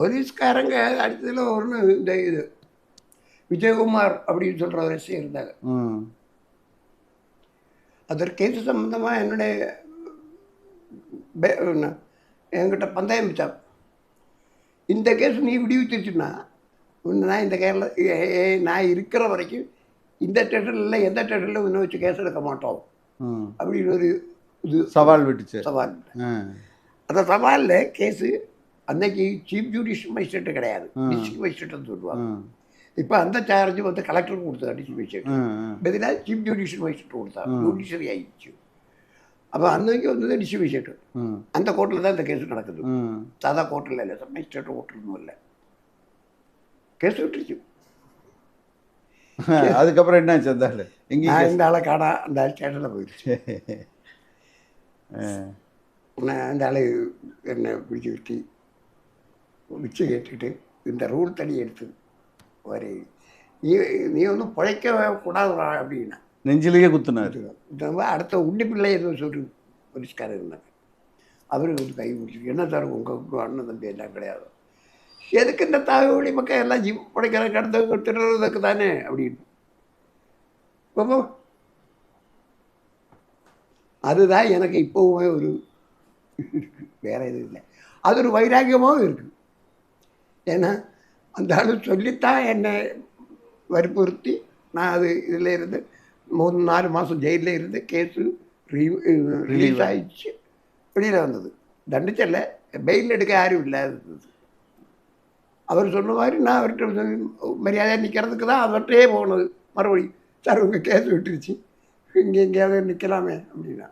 போலீஸ்காரங்க அடுத்ததில் ஒன்று இந்த இது விஜயகுமார் அப்படின்னு சொல்கிற ஒரு எஸ்ஐ இருந்தாங்க. அதற்கு கேஸ் சம்மந்தமாக என்னுடைய என்கிட்ட பந்தயம் வச்சாங்க. இந்த கேஸ் நீ விடுவிச்சிருச்சுன்னா நான் இந்த கேரள நான் இருக்கிற வரைக்கும் இந்த ஸ்டேஷனில் எந்த ஸ்டேஷனில் இன்னும் வச்சு கேஸ் எடுக்க மாட்டோம் அப்படின்னு ஒரு இது சவால் விட்டுச்சு. சவால் அந்த சவாலில் கேஸு அன்னைக்கு சீஃப் ஜுடிஷியல் மேஜிஸ்ட்ரேட்டு கிடையாது, டிஸ்ட்ரிக்ட் மேஜிஸ்ட்ரேட்னு சொல்லுவாங்க. இப்போ அந்த சார்ஜ் வந்து கலெக்டருக்கு கொடுத்தா டிஸ்ட்ரிக்ட் மேஜிஸ்ட்ரேட், பதிலாக சீஃப் ஜுடிஷியல் மேஜிஸ்ட்ரேட் கொடுத்தா ஜுடிஷியரி ஆயிடுச்சு. அப்போ அன்னைக்கு வந்தது டிஸ்ட்ரிக்ட் மேஜிஸ்ட்ரேட். அந்த கோர்ட்டில் தான் இந்த கேஸ் நடக்குது, சாதா கோர்ட்டில் இல்லை, மேஜிஸ்ட்ரேட் கோர்ட்டிலும் இல்லை. கேஸ் விட்டுருச்சு. அதுக்கப்புறம் என்ன ஆச்சு? அந்த ஆள் எங்கே இந்த ஆளை காணா, அந்த ஆள் ஸ்டேஷனில் போயிடுச்சு. அந்த ஆள் என்னை பிடிச்சி வச்சு கேட்டுக்கிட்டு இந்த ரூல் தனி எடுத்து ஒரு நீ ஒன்றும் பிழைக்க கூடாதுடா அப்படின்னா நெஞ்சிலேயே குத்துனாரு. அடுத்த உண்டி பிள்ளை எதுவும் சொல்லி போலீஸ்காரர் இருந்தாங்க. அவரு வந்து கை முடிச்சு, என்ன சார் உங்கள் அண்ணன் தம்பி எல்லாம் கிடையாது, எதுக்கு இந்த தாழ்வழி மக்கள் எல்லாம் பிழைக்கிற கடத்த திருடுறதுக்கு தானே அப்படின்னு. அதுதான் எனக்கு இப்போவுமே ஒரு வேற எதுவும் இல்லை, அது ஒரு வைராக்கியமாகவும் இருக்குது. ஏன்னா அந்த ஆள் சொல்லித்தான் என்னை வற்புறுத்தி நான் அது இதில் இருந்து 3-4 மாதம் ஜெயிலில் இருந்து கேஸு ரிலீஸ் ஆகிடுச்சு, வெளியில் வந்தது. தண்டிச்சல, பெயில் எடுக்க யாரும் இல்லாதது. அவர் சொன்ன மாதிரி நான் அவர்கிட்ட மரியாதையாக நிற்கிறதுக்கு தான் அவர்கிட்டே போனது. மறுபடியும் சார் உங்கள் கேஸ் விட்டுருச்சு, இங்கே எங்கேயாவது நிற்கலாமே அப்படின்னா